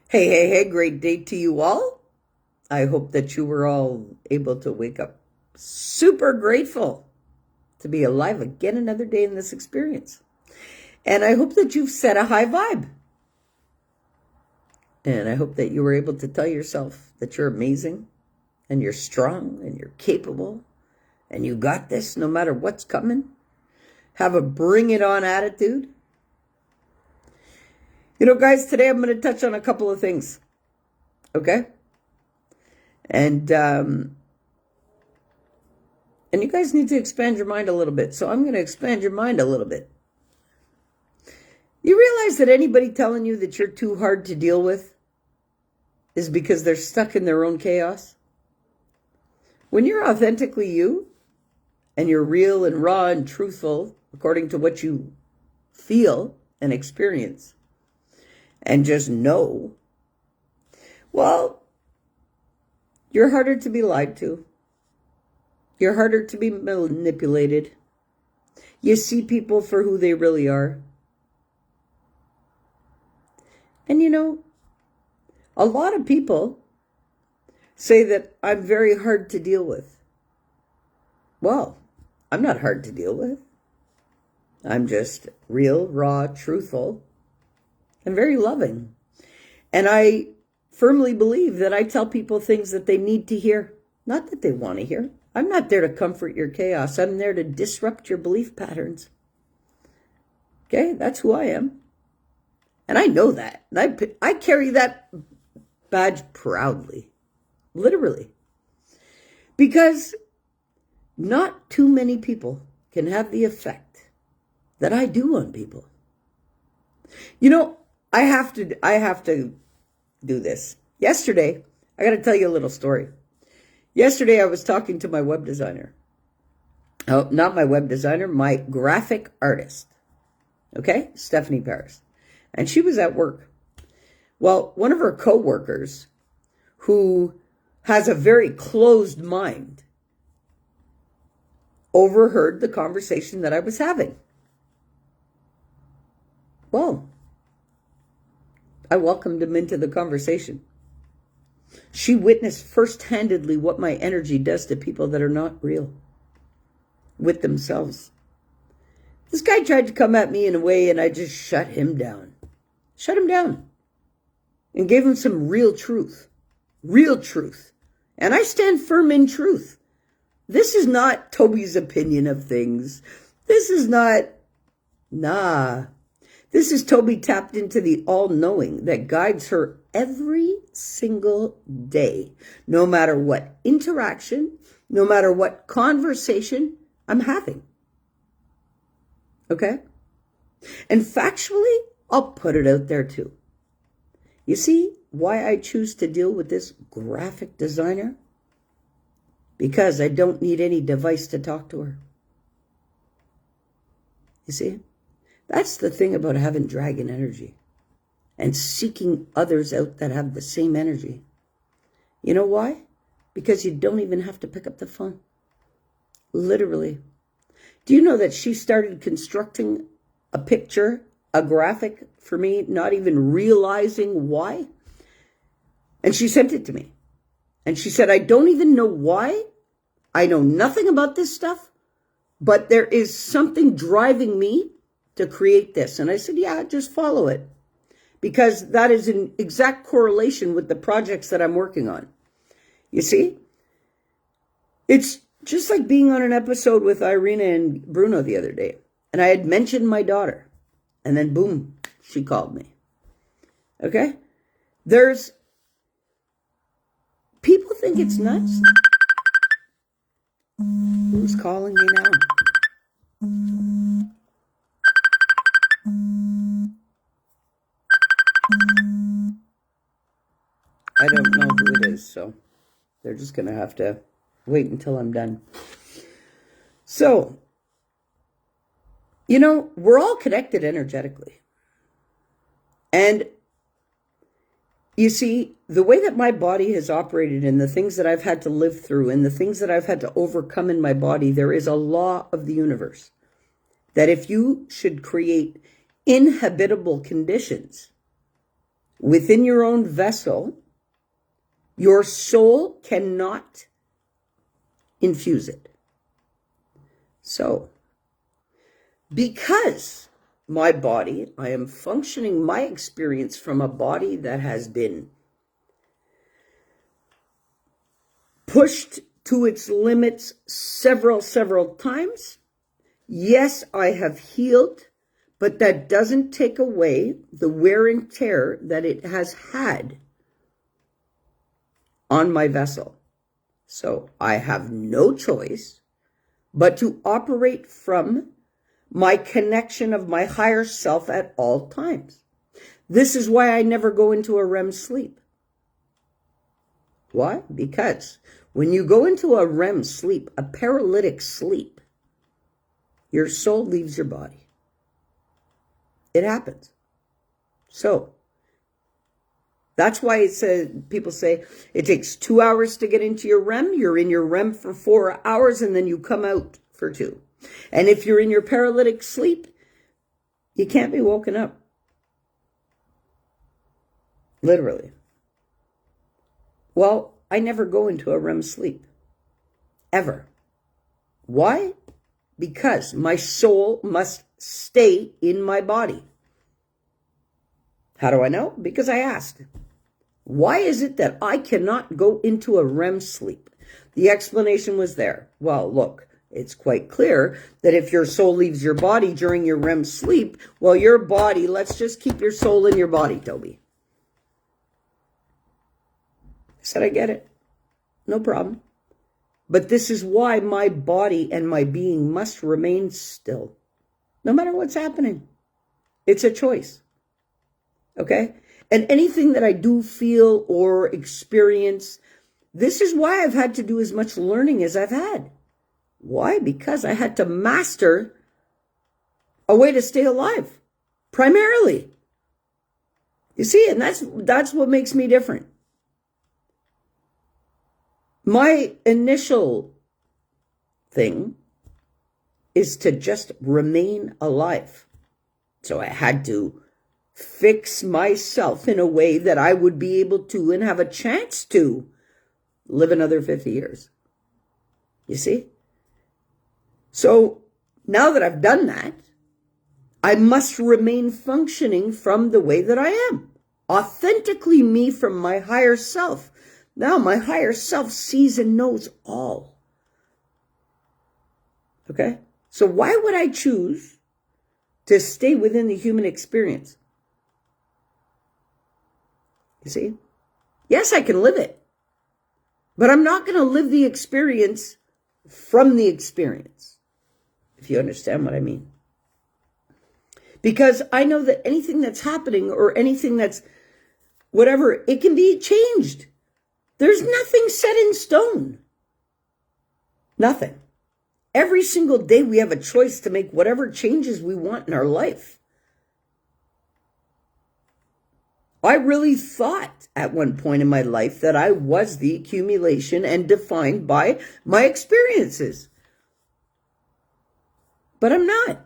Hey, great day to you all. I hope that you were all able to wake up super grateful to be alive again another day in this experience. And I hope that you've set a high vibe. And I hope that you were able to tell yourself that you're amazing and you're strong and you're capable and you got this no matter what's coming. Have a bring it on attitude. You know, guys, today I'm going to touch on a couple of things. Okay? And you guys need to expand your mind a little bit. So I'm going to expand your mind a little bit. You realize that anybody telling you that you're too hard to deal with is because they're stuck in their own chaos? When you're authentically you, and you're real and raw and truthful according to what you feel and experience, and just know, well, you're harder to be lied to. You're harder to be manipulated. You see people for who they really are. And you know, a lot of people say that I'm very hard to deal with. Well, I'm not hard to deal with. I'm just real, raw, truthful, and very loving. And I firmly believe that I tell people things that they need to hear, not that they want to hear. I'm not there to comfort your chaos. I'm there to disrupt your belief patterns. Okay, that's who I am. And I know that. And I carry that badge proudly, literally. Because not too many people can have the effect that I do on people. You know, I have to do this. Yesterday, I got to tell you a little story. Yesterday, I was talking to my web designer. Oh, not my web designer, my graphic artist. Okay? Stephanie Paris. And she was at work. Well, one of her coworkers, who has a very closed mind, overheard the conversation that I was having. Well, I welcomed him into the conversation. She witnessed first-handedly what my energy does to people that are not real with themselves. This guy tried to come at me in a way, and I just shut him down. Shut him down. And gave him some real truth. Real truth. And I stand firm in truth. This is not Tobi's opinion of things. This is not, This is Tobi tapped into the all-knowing that guides her every single day, no matter what interaction, no matter what conversation I'm having. Okay? And factually, I'll put it out there too. You see why I choose to deal with this graphic designer? Because I don't need any device to talk to her. You see? That's the thing about having dragon energy and seeking others out that have the same energy. You know why? Because you don't even have to pick up the phone. Literally. Do you know that she started constructing a picture, a graphic for me, not even realizing why? And she sent it to me. And she said, I don't even know why. I know nothing about this stuff, but there is something driving me to create this. And I said, yeah, just follow it. Because that is in exact correlation with the projects that I'm working on. You see? It's just like being on an episode with Irina and Bruno the other day. And I had mentioned my daughter. And then boom, she called me. Okay? People think it's nuts. Who's calling me now? I don't know who it is, so they're just going to have to wait until I'm done. So, you know, we're all connected energetically. And you see, the way that my body has operated and the things that I've had to live through and the things that I've had to overcome in my body, there is a law of the universe that if you should create inhabitable conditions within your own vessel, your soul cannot infuse it. So, because my body, I am functioning my experience from a body that has been pushed to its limits several times. Yes, I have healed, but that doesn't take away the wear and tear that it has had on my vessel. So I have no choice but to operate from my connection of my higher self at all times. This is why I never go into a REM sleep. Why? Because when you go into a REM sleep, a paralytic sleep, your soul leaves your body. It happens. So that's why it says, people say it takes 2 hours to get into your REM. You're in your REM for 4 hours and then you come out for 2. And if you're in your paralytic sleep, you can't be woken up. Literally. Well, I never go into a REM sleep. Ever. Why? Because my soul must stay in my body. How do I know? Because I asked. Why is it that I cannot go into a REM sleep? The explanation was there. Well, look, it's quite clear that if your soul leaves your body during your REM sleep, well, your body, let's just keep your soul in your body, Tobi. I said, I get it. No problem. But this is why my body and my being must remain still, no matter what's happening. It's a choice. Okay? And anything that I do feel or experience, this is why I've had to do as much learning as I've had. Why? Because I had to master a way to stay alive, primarily. You see, and that's what makes me different. My initial thing is to just remain alive. So I had to fix myself in a way that I would be able to and have a chance to live another 50 years. You see? So now that I've done that, I must remain functioning from the way that I am. Authentically me from my higher self. Now my higher self sees and knows all. Okay? So why would I choose to stay within the human experience? You see? Yes, I can live it. But I'm not going to live the experience from the experience. If you understand what I mean. Because I know that anything that's happening or anything that's whatever, it can be changed. There's nothing set in stone. Nothing. Every single day we have a choice to make whatever changes we want in our life. I really thought at one point in my life that I was the accumulation and defined by my experiences. But I'm not.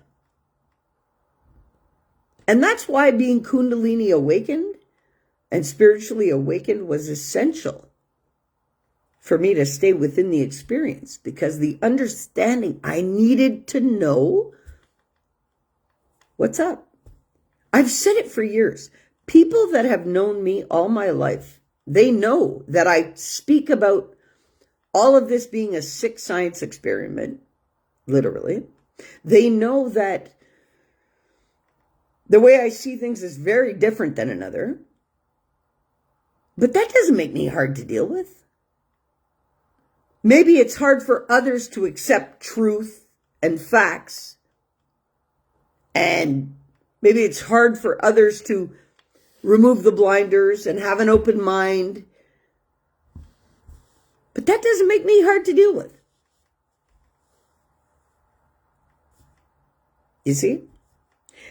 And that's why being Kundalini awakened and spiritually awakened was essential for me to stay within the experience, because the understanding, I needed to know what's up. I've said it for years. People that have known me all my life, they know that I speak about all of this being a sick science experiment, literally. They know that the way I see things is very different than another. But that doesn't make me hard to deal with. Maybe it's hard for others to accept truth and facts. And maybe it's hard for others to remove the blinders and have an open mind. But that doesn't make me hard to deal with. You see?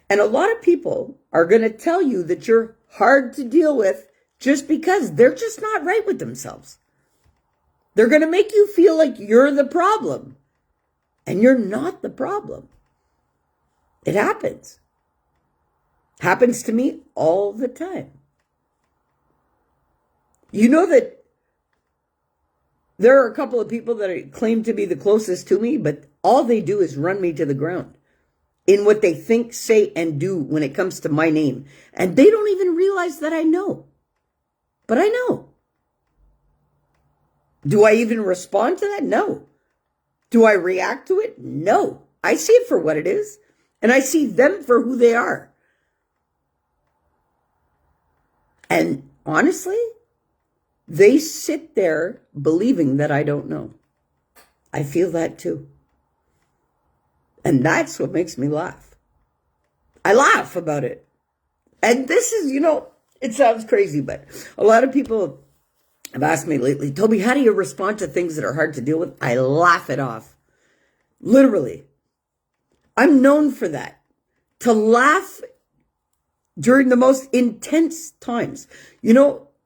And a lot of people are going to tell you that you're hard to deal with just because they're just not right with themselves. They're going to make you feel like you're the problem. And you're not the problem. It happens. Happens to me all the time. You know that there are a couple of people that claim to be the closest to me, but all they do is run me to the ground in what they think, say, and do when it comes to my name. And they don't even realize that I know. But I know. Do I even respond to that? No. Do I react to it? No. I see it for what it is. And I see them for who they are. And honestly, they sit there believing that I don't know. I feel that too. And that's what makes me laugh. I laugh about it. And this is, it sounds crazy, but a lot of people have asked me lately, Tobi, how do you respond to things that are hard to deal with? I laugh it off. Literally. I'm known for that. To laugh during the most intense times.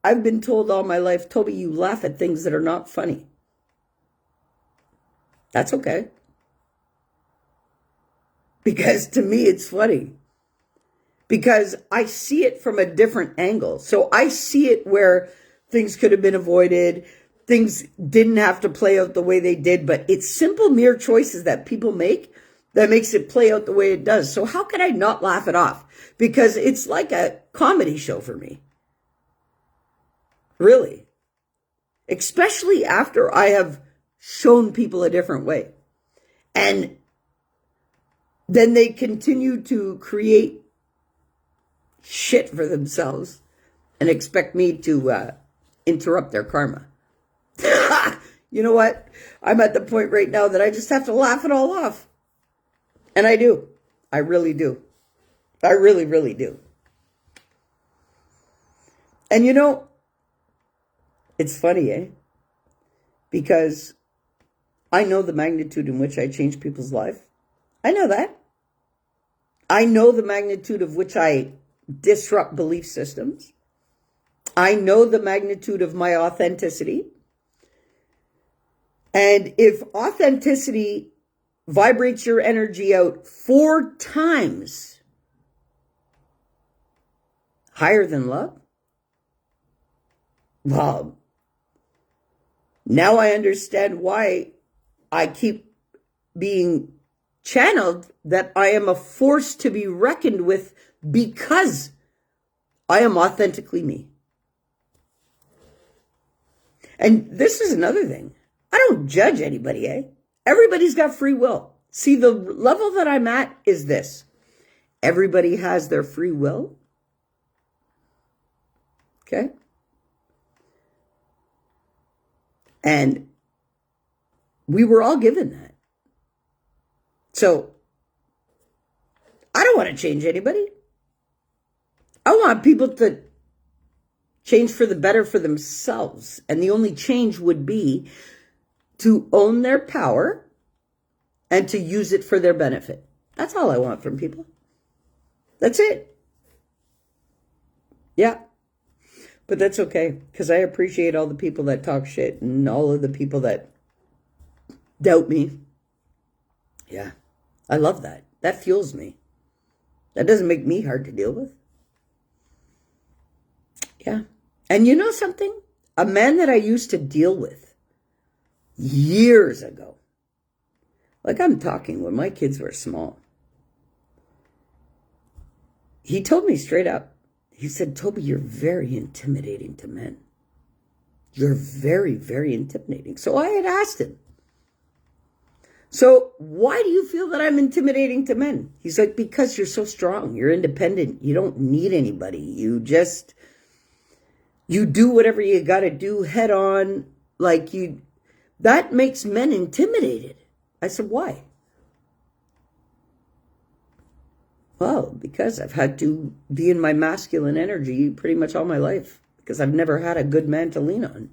I've been told all my life, Tobi, you laugh at things that are not funny. That's okay. Because to me, it's funny. Because I see it from a different angle. So I see it where things could have been avoided. Things didn't have to play out the way they did. But it's simple, mere choices that people make that makes it play out the way it does. So how could I not laugh it off? Because it's like a comedy show for me. Really. Especially after I have shown people a different way. And then they continue to create shit for themselves and expect me to interrupt their karma. You know what? I'm at the point right now that I just have to laugh it all off. And I do. I really do. I really, really do. And it's funny, eh? Because I know the magnitude in which I change people's life. I know that. I know the magnitude of which I disrupt belief systems. I know the magnitude of my authenticity. And if authenticity vibrates your energy out 4 times higher than love, well, now I understand why I keep being channeled that I am a force to be reckoned with because I am authentically me. And this is another thing. I don't judge anybody, eh? Everybody's got free will. See, the level that I'm at is this. Everybody has their free will. Okay? And we were all given that. So, I don't want to change anybody. I want people to change for the better for themselves. And the only change would be to own their power and to use it for their benefit. That's all I want from people. That's it. Yeah. But that's okay, because I appreciate all the people that talk shit and all of the people that doubt me. Yeah. I love that. That fuels me. That doesn't make me hard to deal with. Yeah. And you know something? A man that I used to deal with years ago, like I'm talking when my kids were small, he told me straight up, he said, Tobi, you're very intimidating to men. You're very, very intimidating. So I had asked him, so why do you feel that I'm intimidating to men? He's like, because you're so strong. You're independent. You don't need anybody. You do whatever you got to do head on. That makes men intimidated. I said, why? Well, because I've had to be in my masculine energy pretty much all my life, because I've never had a good man to lean on.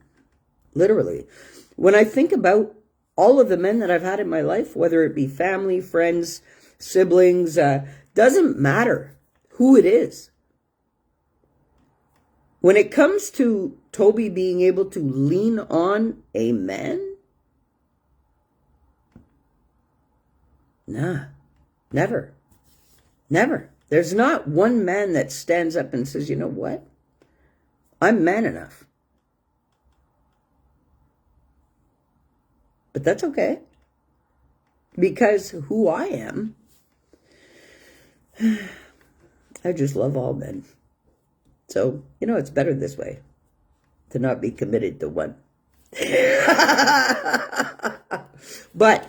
Literally. When I think about all of the men that I've had in my life, whether it be family, friends, siblings, doesn't matter who it is. When it comes to Tobi being able to lean on a man, nah, never. Never. There's not one man that stands up and says, you know what? I'm man enough. But that's okay. Because who I am, I just love all men. So, it's better this way, to not be committed to one. But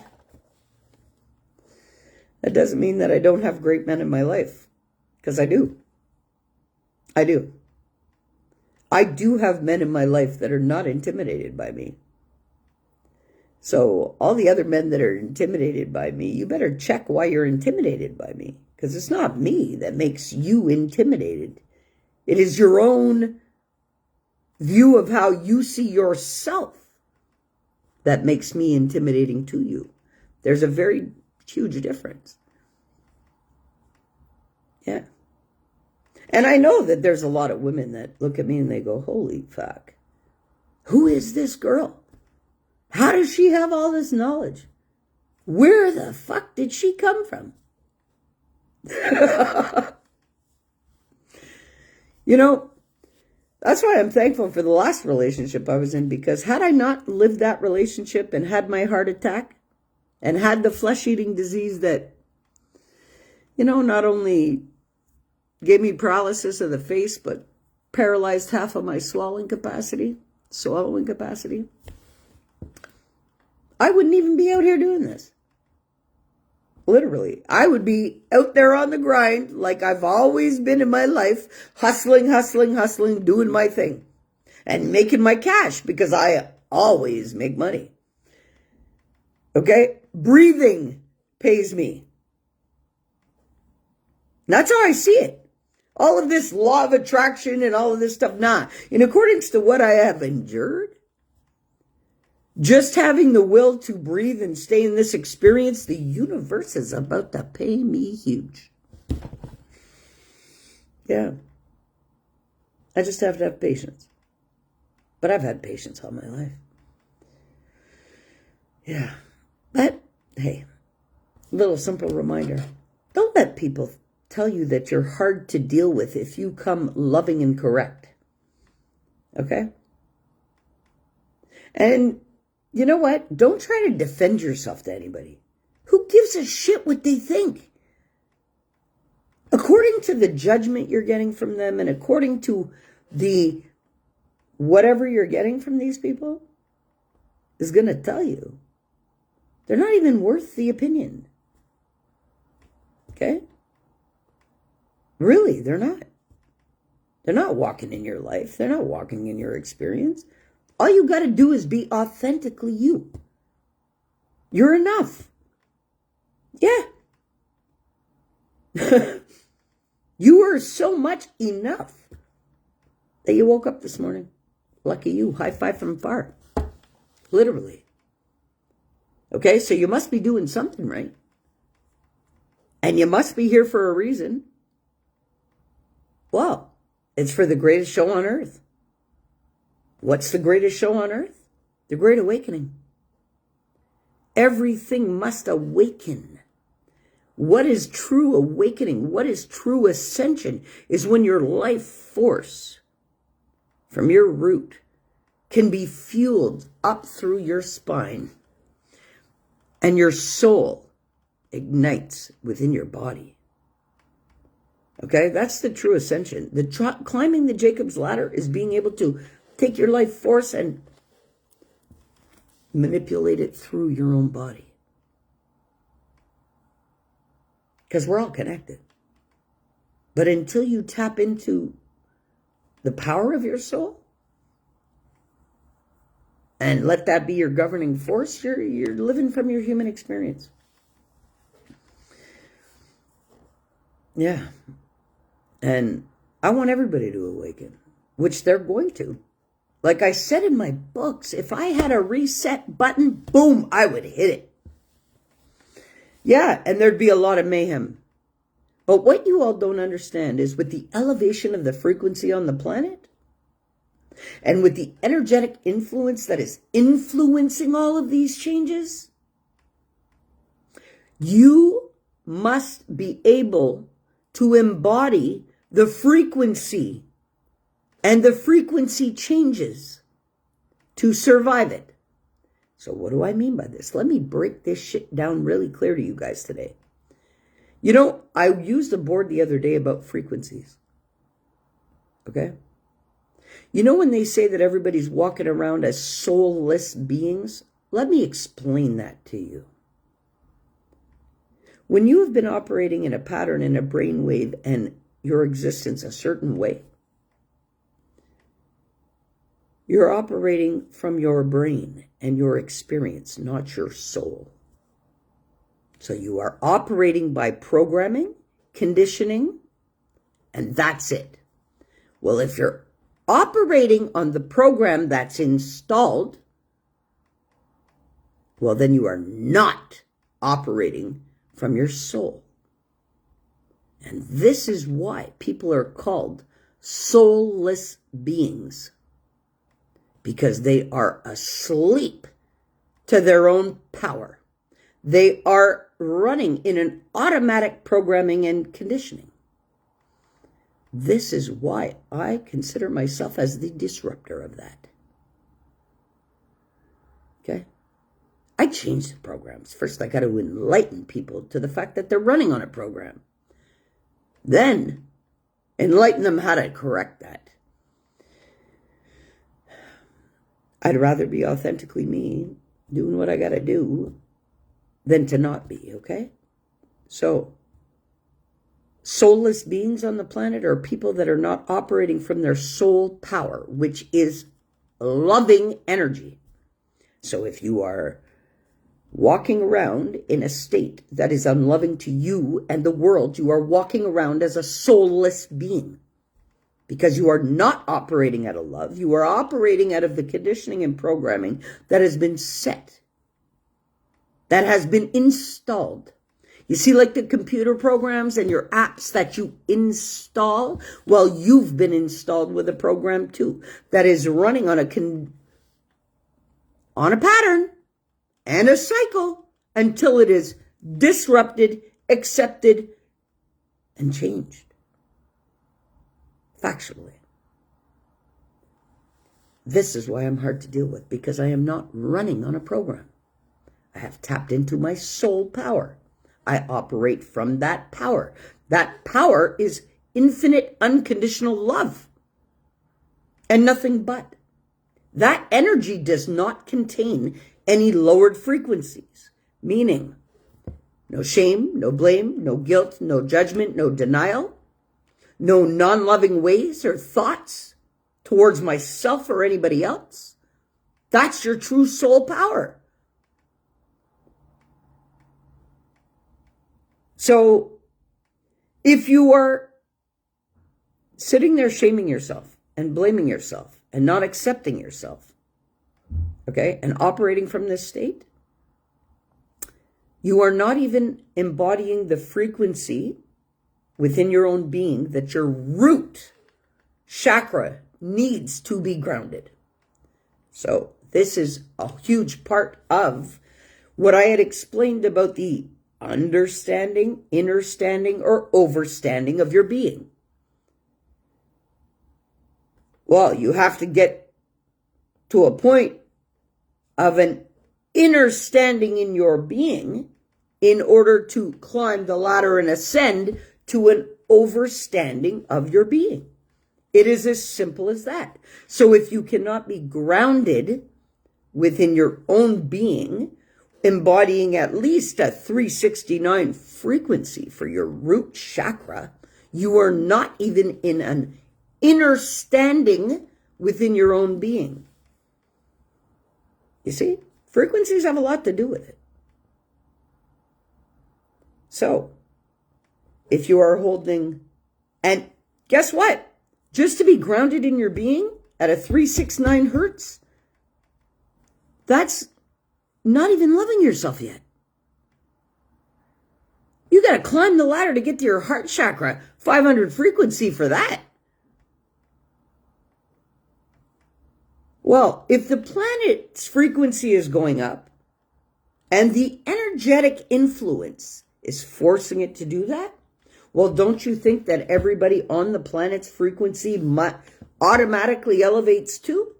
that doesn't mean that I don't have great men in my life, because I do. I do. I do have men in my life that are not intimidated by me. So all the other men that are intimidated by me, you better check why you're intimidated by me, because it's not me that makes you intimidated. It is your own view of how you see yourself that makes me intimidating to you. There's a very huge difference. Yeah. And I know that there's a lot of women that look at me and they go, holy fuck, who is this girl? How does she have all this knowledge? Where the fuck did she come from? That's why I'm thankful for the last relationship I was in, because had I not lived that relationship and had my heart attack and had the flesh-eating disease that, not only gave me paralysis of the face, but paralyzed half of my swallowing capacity, I wouldn't even be out here doing this. Literally. I would be out there on the grind like I've always been in my life, hustling, doing my thing and making my cash, because I always make money. Okay? Breathing pays me. That's how I see it. All of this law of attraction and all of this stuff, in accordance to what I have endured, just having the will to breathe and stay in this experience, the universe is about to pay me huge. Yeah. I just have to have patience. But I've had patience all my life. Yeah. But, hey, little simple reminder. Don't let people tell you that you're hard to deal with if you come loving and correct. Okay? And you know what? Don't try to defend yourself to anybody. Who gives a shit what they think? According to the judgment you're getting from them and according to the whatever you're getting from these people is going to tell you, they're not even worth the opinion. Okay? Really, they're not. They're not walking in your life. They're not walking in your experience. All you got to do is be authentically you. You're enough. Yeah. You are so much enough that you woke up this morning. Lucky you. High five from far. Literally. Okay, so you must be doing something right. And you must be here for a reason. Well, it's for the greatest show on earth. What's the greatest show on earth? The Great Awakening. Everything must awaken. What is true awakening? What is true ascension? Is when your life force from your root can be fueled up through your spine and your soul ignites within your body. Okay, that's the true ascension. Climbing the Jacob's ladder is being able to take your life force and manipulate it through your own body. Because we're all connected. But until you tap into the power of your soul and let that be your governing force, you're living from your human experience. Yeah. And I want everybody to awaken, which they're going to. Like I said in my books, if I had a reset button, boom, I would hit it. Yeah, and there'd be a lot of mayhem. But what you all don't understand is with the elevation of the frequency on the planet, and with the energetic influence that is influencing all of these changes, you must be able to embody the frequency, and the frequency changes to survive it. So what do I mean by this? Let me break this shit down really clear to you guys today. You know, I used a board the other day about frequencies. Okay? You know when they say that everybody's walking around as soulless beings? Let me explain that to you. When you have been operating in a pattern in a brainwave and your existence a certain way, you're operating from your brain and your experience, not your soul. So you are operating by programming, conditioning, and that's it. Well, if you're operating on the program that's installed, well, then you are not operating from your soul. And this is why people are called soulless beings, because they are asleep to their own power. They are running in an automatic programming and conditioning. This is why I consider myself as the disruptor of that. Okay? I change the programs. First, I got to enlighten people to the fact that they're running on a program. Then, enlighten them how to correct that. I'd rather be authentically me, doing what I got to do, than to not be, okay? So, soulless beings on the planet are people that are not operating from their soul power, which is loving energy. So if you are walking around in a state that is unloving to you and the world, you are walking around as a soulless being. Because you are not operating out of love. You are operating out of the conditioning and programming that has been set. That has been installed. You see, like the computer programs and your apps that you install? Well, you've been installed with a program too that is running on a pattern and a cycle until it is disrupted, accepted, and changed. Factually. This is why I'm hard to deal with, because I am not running on a program. I have tapped into my soul power. I operate from that power. That power is infinite, unconditional love. And nothing but. That energy does not contain any lowered frequencies. Meaning, no shame, no blame, no guilt, no judgment, no denial, no non-loving ways or thoughts towards myself or anybody else. That's your true soul power. So, if you are sitting there shaming yourself and blaming yourself and not accepting yourself, okay, and operating from this state, you are not even embodying the frequency within your own being that your root chakra needs to be grounded. So this is a huge part of what I had explained about the understanding, understanding, or overstanding of your being. Well, you have to get to a point of an inner standing in your being in order to climb the ladder and ascend to an overstanding of your being. It is as simple as that. So if you cannot be grounded within your own being, embodying at least a 369 frequency for your root chakra, you are not even in an inner standing within your own being. You see, frequencies have a lot to do with it. So, if you are holding, and guess what? Just to be grounded in your being at a 369 hertz, that's not even loving yourself yet. You got to climb the ladder to get to your heart chakra, 500 frequency for that. Well, if the planet's frequency is going up and the energetic influence is forcing it to do that, well, don't you think that everybody on the planet's frequency automatically elevates too?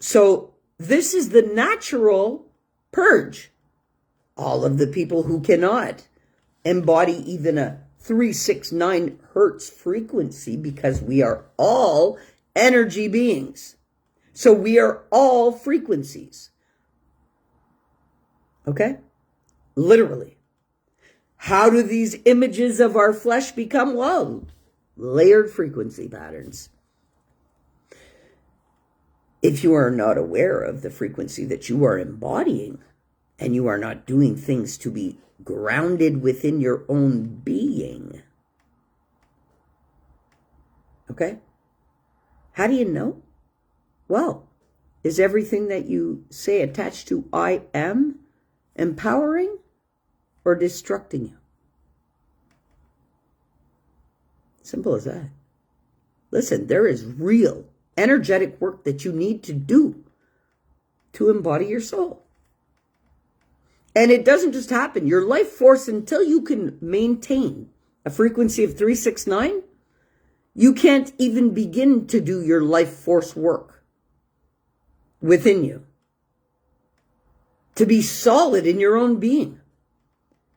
So this is the natural purge. All of the people who cannot embody even a 369 hertz frequency, because we are all energy beings. So we are all frequencies. Okay? Literally. How do these images of our flesh become? Well, layered frequency patterns. If you are not aware of the frequency that you are embodying, and you are not doing things to be grounded within your own being, okay? How do you know? Well, is everything that you say attached to I am empowering or destructing you? Simple as that. Listen, there is real energetic work that you need to do to embody your soul. And it doesn't just happen. Your life force, until you can maintain a frequency of 369, you can't even begin to do your life force work within you to be solid in your own being.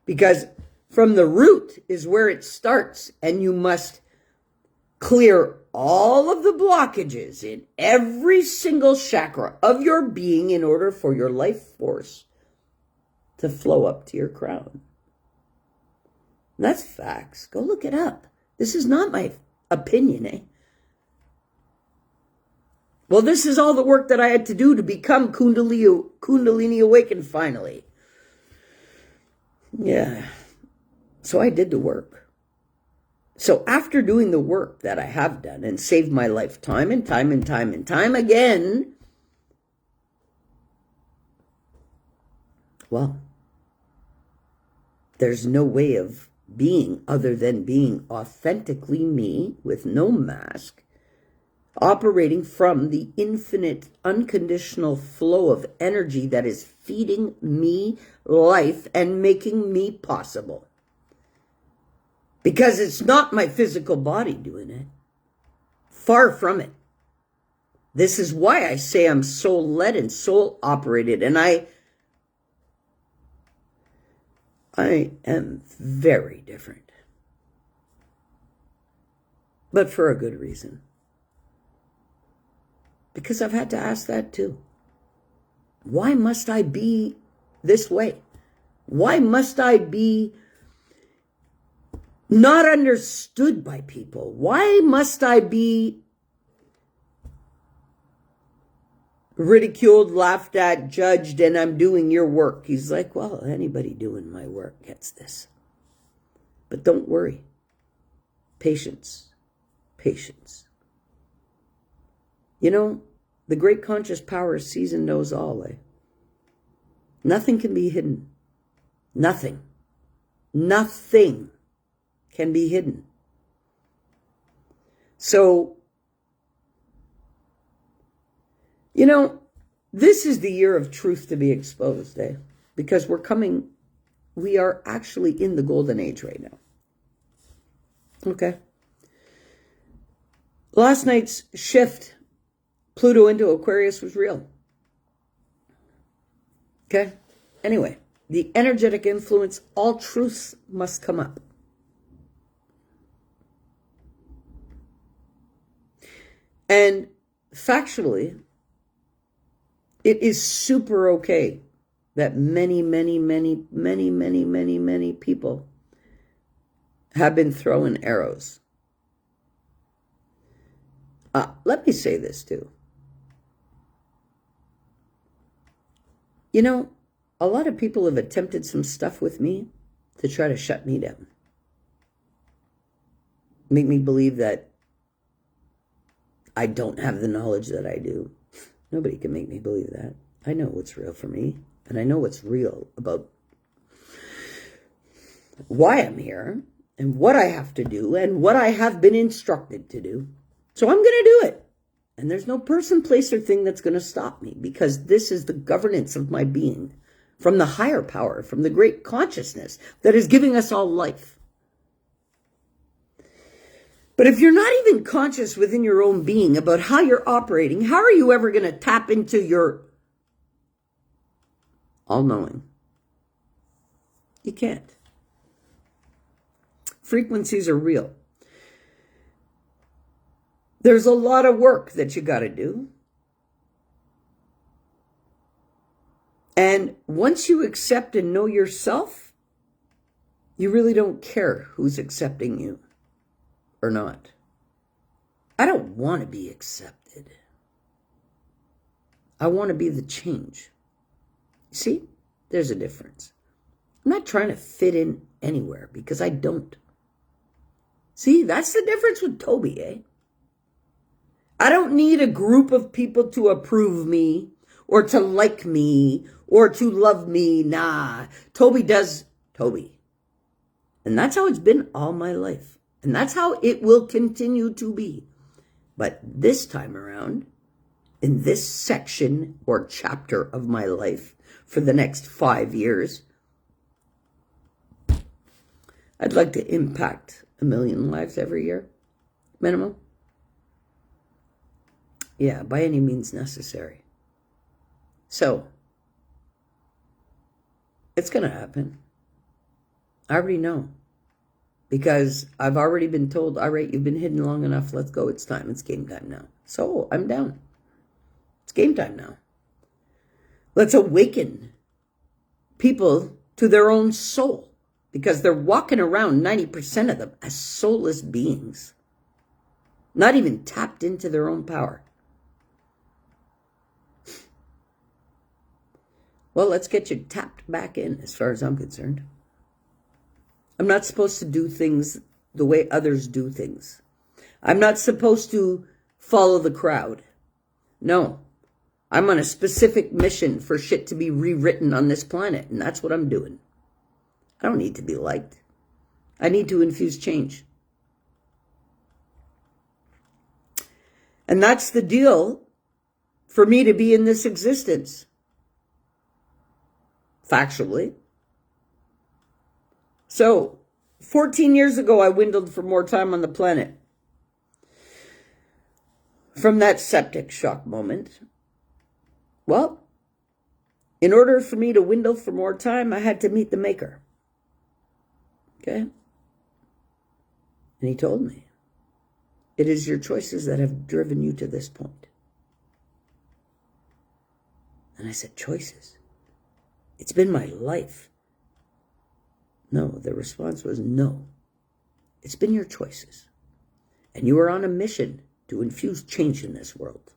Because from the root is where it starts, and you must clear all of the blockages in every single chakra of your being in order for your life force to flow up to your crown. And that's facts. Go look it up. This is not my opinion, eh? Well, this is all the work that I had to do to become Kundalini awakened finally. Yeah. So I did the work. So after doing the work that I have done and saved my life time and time and time and time again, well, there's no way of being other than being authentically me with no mask, operating from the infinite, unconditional flow of energy that is feeding me life and making me possible. Because it's not my physical body doing it. Far from it. This is why I say I'm soul-led and soul-operated, and I am very different. But for a good reason. Because I've had to ask that too. Why must I be this way? Why must I be not understood by people? Why must I be ridiculed, laughed at, judged, and I'm doing your work? He's like, well, anybody doing my work gets this. But don't worry. Patience. Patience. You know, the great conscious power sees and knows all, eh? Nothing can be hidden. Nothing. Nothing can be hidden. So, you know, this is the year of truth to be exposed, eh? Because we are actually in the golden age right now. Okay. Last night's shift, Pluto into Aquarius, was real. Okay? Anyway, the energetic influence, all truths must come up. And factually, it is super okay that many people have been throwing arrows. Let me say this too. You know, a lot of people have attempted some stuff with me to try to shut me down. Make me believe that I don't have the knowledge that I do. Nobody can make me believe that. I know what's real for me, and I know what's real about why I'm here and what I have to do and what I have been instructed to do. So I'm going to do it. And there's no person, place, or thing that's going to stop me, because this is the governance of my being from the higher power, from the great consciousness that is giving us all life. But if you're not even conscious within your own being about how you're operating, how are you ever going to tap into your all-knowing? You can't. Frequencies are real. There's a lot of work that you got to do. And once you accept and know yourself, you really don't care who's accepting you or not. I don't want to be accepted. I want to be the change. See, there's a difference. I'm not trying to fit in anywhere because I don't. See, that's the difference with Tobi, eh? I don't need a group of people to approve me or to like me or to love me. Nah, Tobi does Tobi. And that's how it's been all my life. And that's how it will continue to be. But this time around, in this section or chapter of my life for the next 5 years, I'd like to impact 1 million lives every year, minimum. Yeah, by any means necessary. So, it's going to happen. I already know. Because I've already been told, all right, you've been hidden long enough, let's go, it's time, it's game time now. So, I'm down. It's game time now. Let's awaken people to their own soul. Because they're walking around, 90% of them, as soulless beings. Not even tapped into their own power. Well, let's get you tapped back in, as far as I'm concerned. I'm not supposed to do things the way others do things. I'm not supposed to follow the crowd. No. I'm on a specific mission for shit to be rewritten on this planet, and that's what I'm doing. I don't need to be liked. I need to infuse change. And that's the deal for me to be in this existence. Factually. So, 14 years ago, I dwindled for more time on the planet. From that septic shock moment. Well, in order for me to dwindle for more time, I had to meet the maker. Okay? And he told me, it is your choices that have driven you to this point. And I said, choices? It's been my life. No, the response was no. It's been your choices. And you are on a mission to infuse change in this world.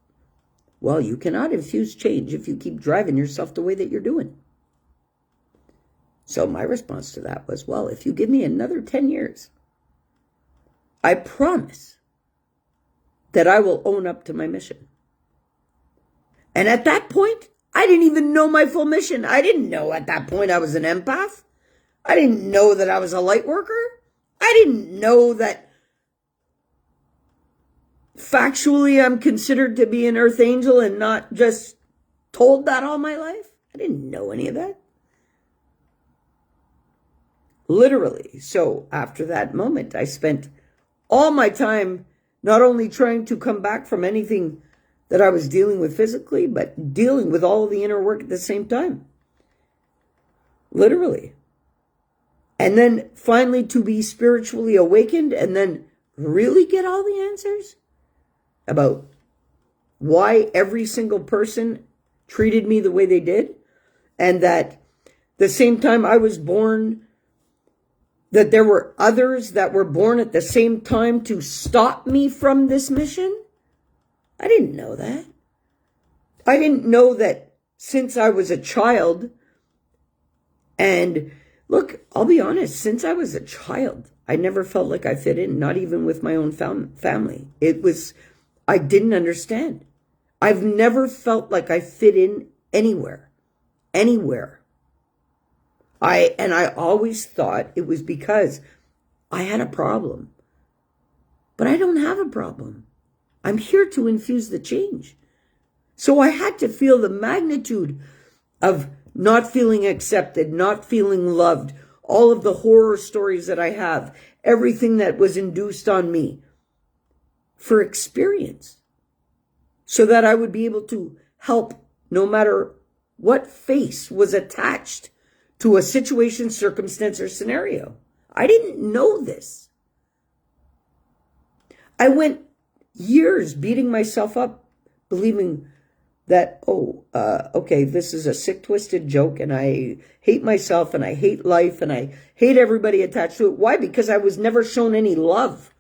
Well, you cannot infuse change if you keep driving yourself the way that you're doing. So my response to that was, well, if you give me another 10 years, I promise that I will own up to my mission. And at that point, I didn't even know my full mission. I didn't know at that point I was an empath. I didn't know that I was a light worker. I didn't know that factually I'm considered to be an earth angel and not just told that all my life. I didn't know any of that. Literally. So after that moment, I spent all my time not only trying to come back from anything that I was dealing with physically, but dealing with all of the inner work at the same time. Literally. And then finally to be spiritually awakened and then really get all the answers about why every single person treated me the way they did. And that the same time I was born, that there were others that were born at the same time to stop me from this mission. I didn't know that. I didn't know that since I was a child. And look, I'll be honest, since I was a child, I never felt like I fit in, not even with my own family. I didn't understand. I've never felt like I fit in anywhere. I always thought it was because I had a problem. But I don't have a problem. I'm here to infuse the change. So I had to feel the magnitude of not feeling accepted, not feeling loved, all of the horror stories that I have, everything that was induced on me. for experience so that I would be able to help no matter what face was attached to a situation, circumstance, or scenario. I didn't know this. I went years beating myself up, believing that, okay, this is a sick, twisted joke, and I hate myself, and I hate life, and I hate everybody attached to it. Why? Because I was never shown any love.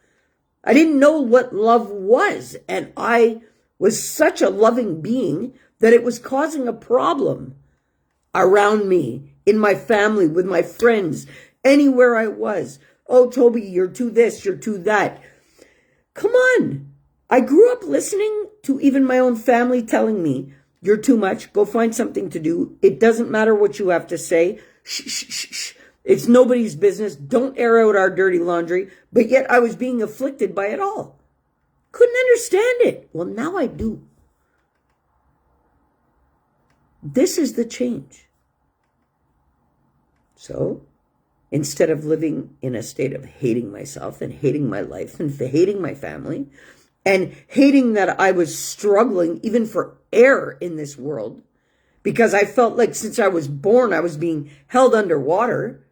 I didn't know what love was, and I was such a loving being that it was causing a problem around me, in my family, with my friends, anywhere I was. Oh, Toby, you're too this, you're too that. Come on. I grew up listening to even my own family telling me, you're too much, go find something to do. It doesn't matter what you have to say. Shh, shh, shh, shh. It's nobody's business. Don't air out our dirty laundry. But yet I was being afflicted by it all. Couldn't understand it. Well, now I do. This is the change. So, instead of living in a state of hating myself and hating my life and hating my family and hating that I was struggling even for air in this world because I felt like since I was born I was being held underwater.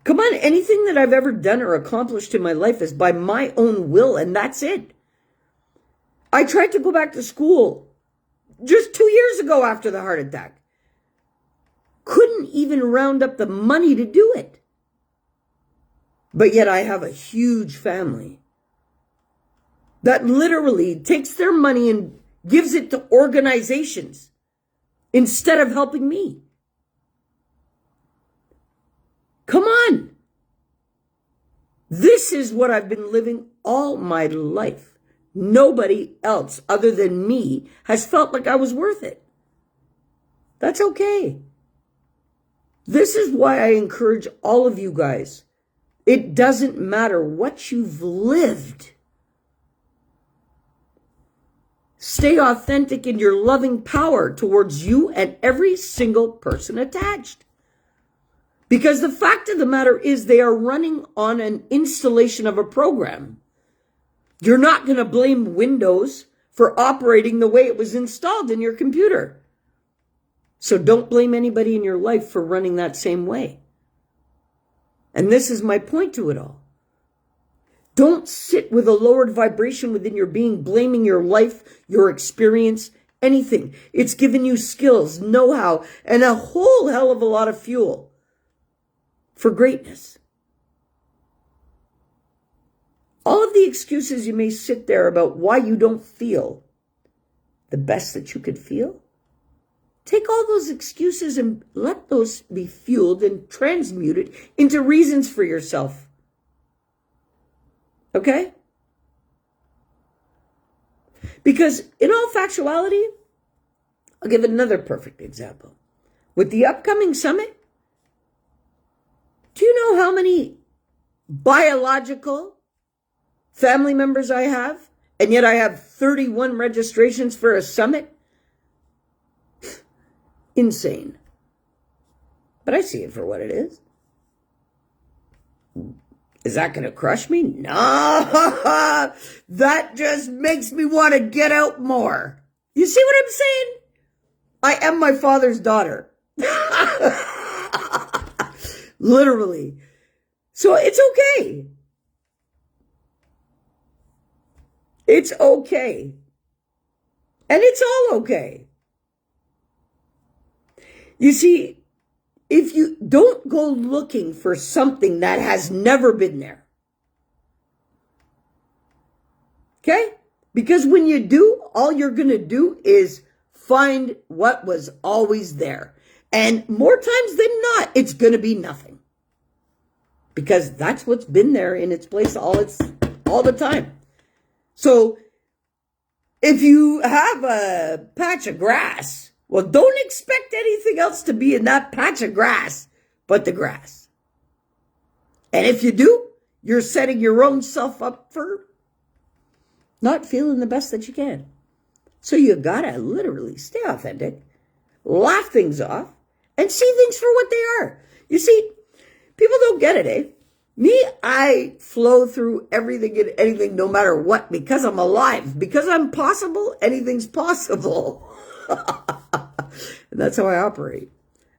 Come on, anything that I've ever done or accomplished in my life is by my own will, and that's it. I tried to go back to school just 2 years ago after the heart attack. Couldn't even round up the money to do it. But yet I have a huge family that literally takes their money and gives it to organizations instead of helping me. Come on. This is what I've been living all my life. Nobody else other than me has felt like I was worth it. That's okay. This is why I encourage all of you guys. It doesn't matter what you've lived. Stay authentic in your loving power towards you and every single person attached. Because the fact of the matter is they are running on an installation of a program. You're not going to blame Windows for operating the way it was installed in your computer. So don't blame anybody in your life for running that same way. And this is my point to it all. Don't sit with a lowered vibration within your being, blaming your life, your experience, anything. It's given you skills, know-how, and a whole hell of a lot of fuel for greatness. All of the excuses you may sit there about why you don't feel the best that you could feel, take all those excuses and let those be fueled and transmuted into reasons for yourself. Okay? Because in all factuality, I'll give another perfect example. With the upcoming summit, do you know how many biological family members I have? And yet I have 31 registrations for a summit? Insane. But I see it for what it is. Is that going to crush me? No. That just makes me want to get out more. You see what I'm saying? I am my father's daughter. Literally. So it's okay. It's okay. And it's all okay. You see, if you don't go looking for something that has never been there. Okay? Because when you do, all you're going to do is find what was always there. And more times than not, it's going to be nothing. Because that's what's been there in its place all the time. So if you have a patch of grass, well, don't expect anything else to be in that patch of grass but the grass. And if you do, you're setting your own self up for not feeling the best that you can. So you gotta literally stay authentic, laugh things off, and see things for what they are. You see, people don't get it, eh? Me, I flow through everything and anything no matter what because I'm alive. Because I'm possible, anything's possible. And that's how I operate.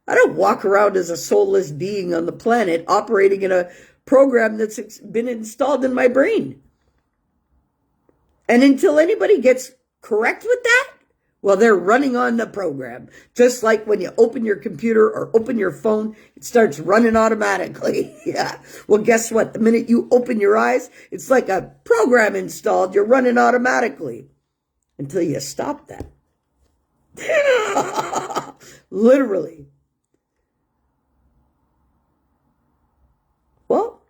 I don't walk around as a soulless being on the planet operating in a program that's been installed in my brain. And until anybody gets correct with that, well, they're running on the program. Just like when you open your computer or open your phone, it starts running automatically. Yeah. Well, guess what? The minute you open your eyes, it's like a program installed. You're running automatically until you stop that. Literally. Well,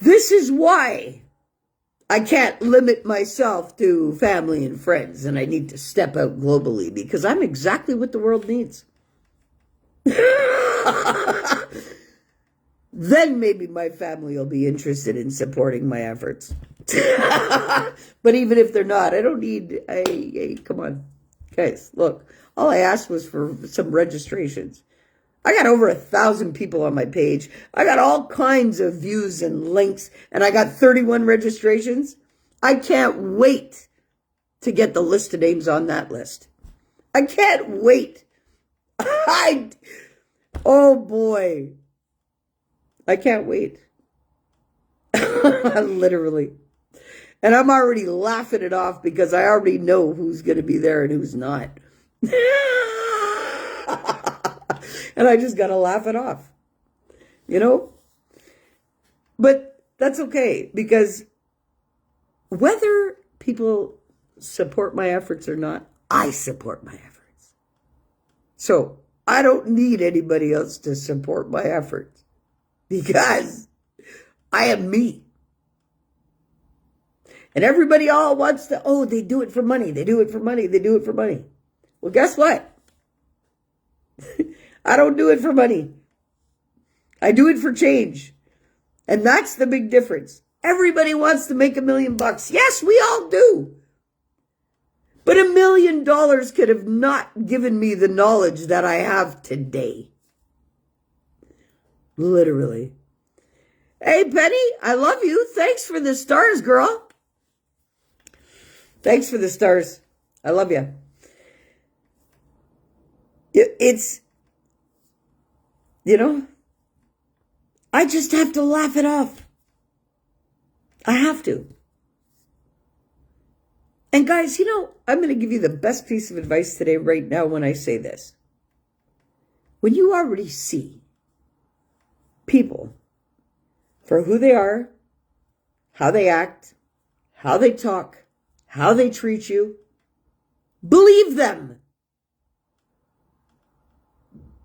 this is why I can't limit myself to family and friends, and I need to step out globally because I'm exactly what the world needs. Then maybe my family will be interested in supporting my efforts. But even if they're not, I don't need, come on. Guys, look, all I asked was for some registrations. I got over 1,000 people on my page. I got all kinds of views and links, and I got 31 registrations. I can't wait to get the list of names on that list. I can't wait. Oh boy. I can't wait. Literally. And I'm already laughing it off because I already know who's going to be there and who's not. And I just got to laugh it off, you know? But that's okay because whether people support my efforts or not, I support my efforts. So I don't need anybody else to support my efforts because I am me. And everybody all wants to, oh, they do it for money. They do it for money. They do it for money. Well, guess what? I don't do it for money. I do it for change. And that's the big difference. Everybody wants to make $1 million. Yes, we all do. But $1 million could have not given me the knowledge that I have today. Literally. Hey, Penny, I love you. Thanks for the stars, girl. Thanks for the stars. I love you. It's, you know, I just have to laugh it off. I have to. And guys, you know, I'm going to give you the best piece of advice today right now when I say this. When you already see people for who they are, how they act, how they talk, how they treat you, believe them.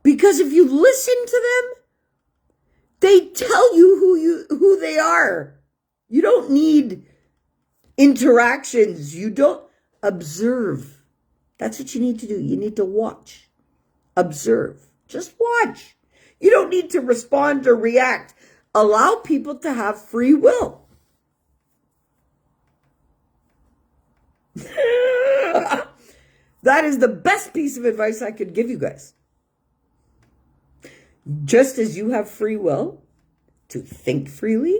Because if you listen to them, they tell you who they are. You don't need interactions. You don't observe. That's what you need to do. You need to watch. Observe. Just watch. You don't need to respond or react. Allow people to have free will. That is the best piece of advice I could give you guys. Just as you have free will to think freely,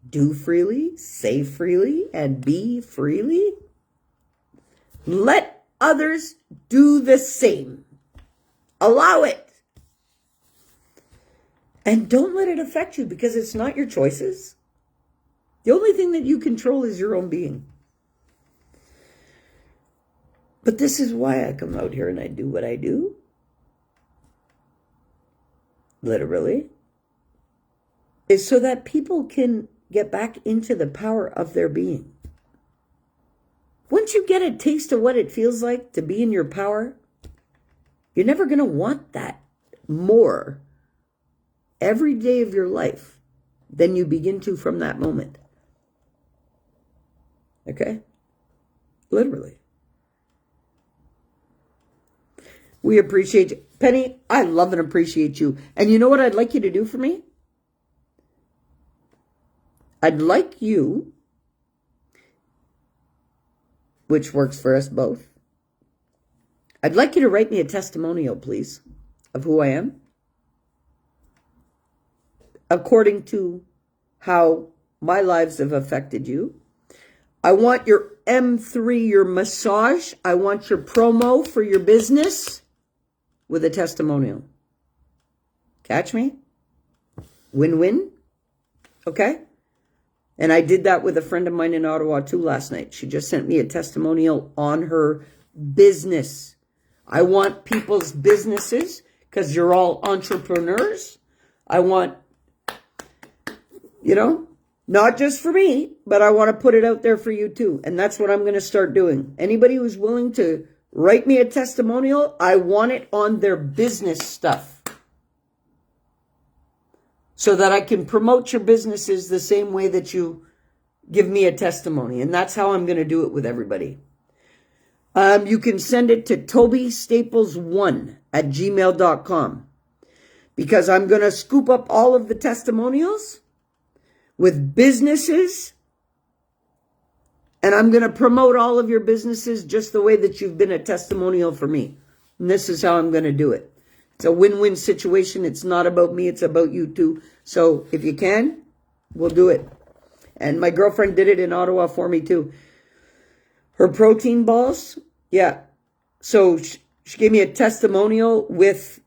do freely, say freely, and be freely, let others do the same. Allow it. And don't let it affect you because it's not your choices. The only thing that you control is your own being. But this is why I come out here and I do what I do. Literally. Is so that people can get back into the power of their being. Once you get a taste of what it feels like to be in your power, you're never going to want that more every day of your life than you begin to from that moment. Okay? Literally. We appreciate you. Penny, I love and appreciate you. And you know what I'd like you to do for me? I'd like you, which works for us both, I'd like you to write me a testimonial, please, of who I am. according to how my lives have affected you. I want your M3, your massage. I want your promo for your business with a testimonial. Catch me? Win-win. Okay? And I did that with a friend of mine in Ottawa too last night. She just sent me a testimonial on her business. I want people's businesses because you're all entrepreneurs. I want, not just for me, but I want to put it out there for you too. And that's what I'm going to start doing. Anybody who's willing to write me a testimonial, I want it on their business stuff, so that I can promote your businesses the same way that you give me a testimony. And that's how I'm going to do it with everybody. You can send it to tobistaples1@gmail.com, because I'm going to scoop up all of the testimonials with businesses, and I'm going to promote all of your businesses just the way that you've been a testimonial for me. And this is how I'm going to do it. It's a win-win situation. It's not about me. It's about you too. So if you can, we'll do it. And my girlfriend did it in Ottawa for me too. Her protein balls. Yeah. So she gave me a testimonial with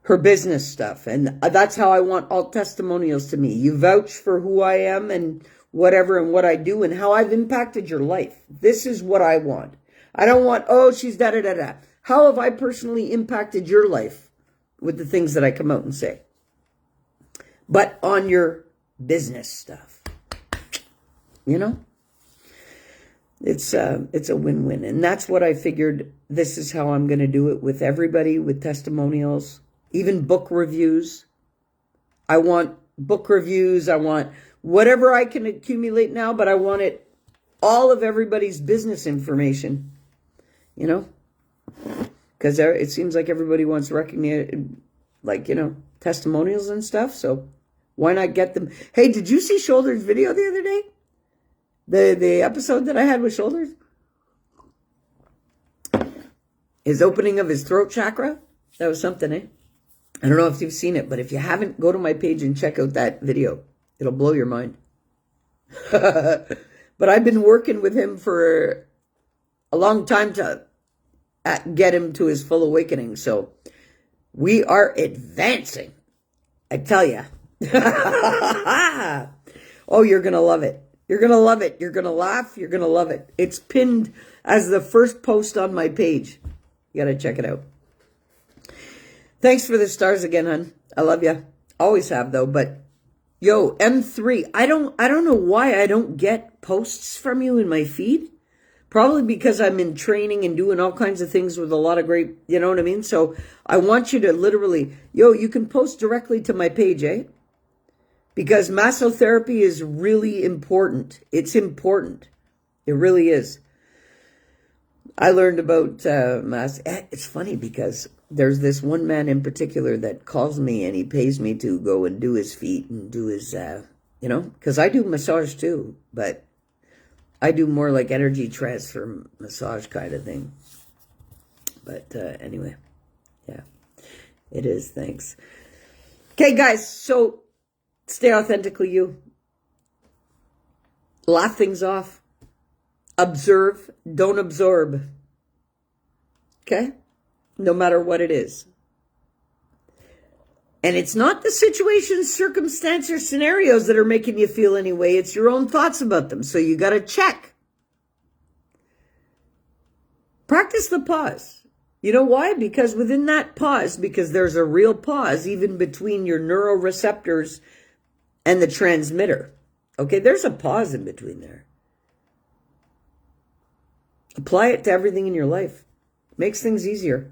her business stuff. And that's how I want all testimonials to me. You vouch for who I am and whatever and what I do and how I've impacted your life. This is what I want. I don't want, she's da-da-da-da. How have I personally impacted your life with the things that I come out and say? But on your business stuff, it's a win-win. And that's what I figured. This is how I'm going to do it with everybody, with testimonials, even book reviews. I want book reviews. I want whatever I can accumulate now, but I want it, all of everybody's business information, because it seems like everybody wants recognition, testimonials and stuff. So why not get them? Hey, did you see Shoulders' video the other day? The episode that I had with Shoulders? His opening of his throat chakra? That was something, eh? I don't know if you've seen it, but if you haven't, go to my page and check out that video. It'll blow your mind. But I've been working with him for a long time to get him to his full awakening. So we are advancing. I tell you. Oh, you're going to love it. You're going to love it. You're going to laugh. You're going to love it. It's pinned as the first post on my page. You got to check it out. Thanks for the stars again, hon. I love you. Always have, though. But yo, M3, I don't know why I don't get posts from you in my feed. Probably because I'm in training and doing all kinds of things with a lot of great, you know what I mean? So I want you to literally, you can post directly to my page, eh? Because massotherapy is really important. It's important. It really is. I learned about mass. It's funny because there's this one man in particular that calls me and he pays me to go and do his feet and do his, because I do massage too, but I do more like energy transfer massage kind of thing. But anyway, yeah, it is. Thanks. Okay, guys, so stay authentically you. Laugh things off. Observe, don't absorb. Okay? No matter what it is. And it's not the situations, circumstance, or scenarios that are making you feel any way. It's your own thoughts about them. So you got to check. Practice the pause. You know why? Because within that pause, because there's a real pause even between your neuroreceptors and the transmitter. Okay, there's a pause in between there. Apply it to everything in your life. Makes things easier.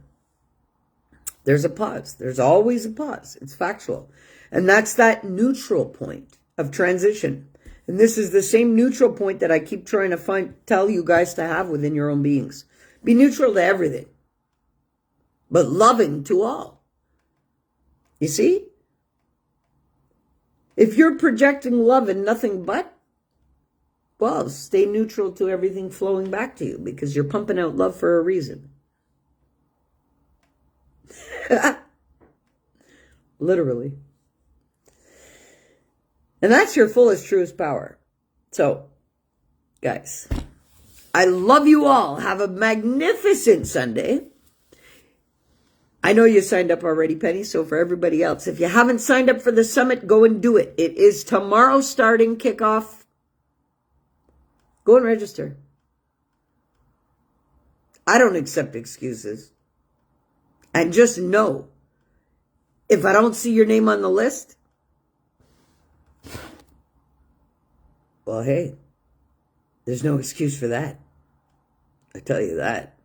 There's a pause. There's always a pause. It's factual. And that's that neutral point of transition. And this is the same neutral point that I keep trying to tell you guys to have within your own beings. Be neutral to everything, but loving to all. You see? If you're projecting love and nothing but, well, stay neutral to everything flowing back to you because you're pumping out love for a reason. Literally. And that's your fullest, truest power. So, guys, I love you all. Have a magnificent Sunday. I know you signed up already, Penny, so for everybody else, if you haven't signed up for the summit, go and do it. It is tomorrow starting kickoff. Go and register. I don't accept excuses. And just know, if I don't see your name on the list, well, hey, there's no excuse for that. I tell you that,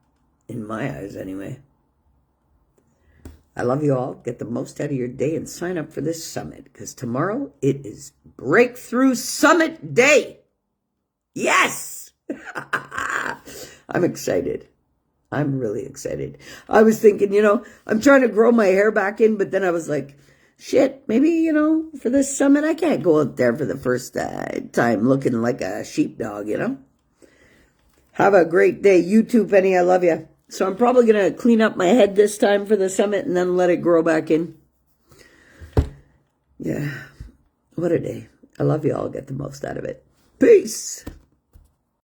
in my eyes anyway. I love you all. Get the most out of your day and sign up for this summit, because tomorrow it is Breakthrough Summit Day. Yes! I'm excited. I'm really excited. I was thinking, I'm trying to grow my hair back in, but then I was like, shit, maybe, for this summit, I can't go out there for the first time looking like a sheepdog, Have a great day. You too, Penny. I love you. So I'm probably going to clean up my head this time for the summit and then let it grow back in. Yeah. What a day. I love you all. Get the most out of it. Peace.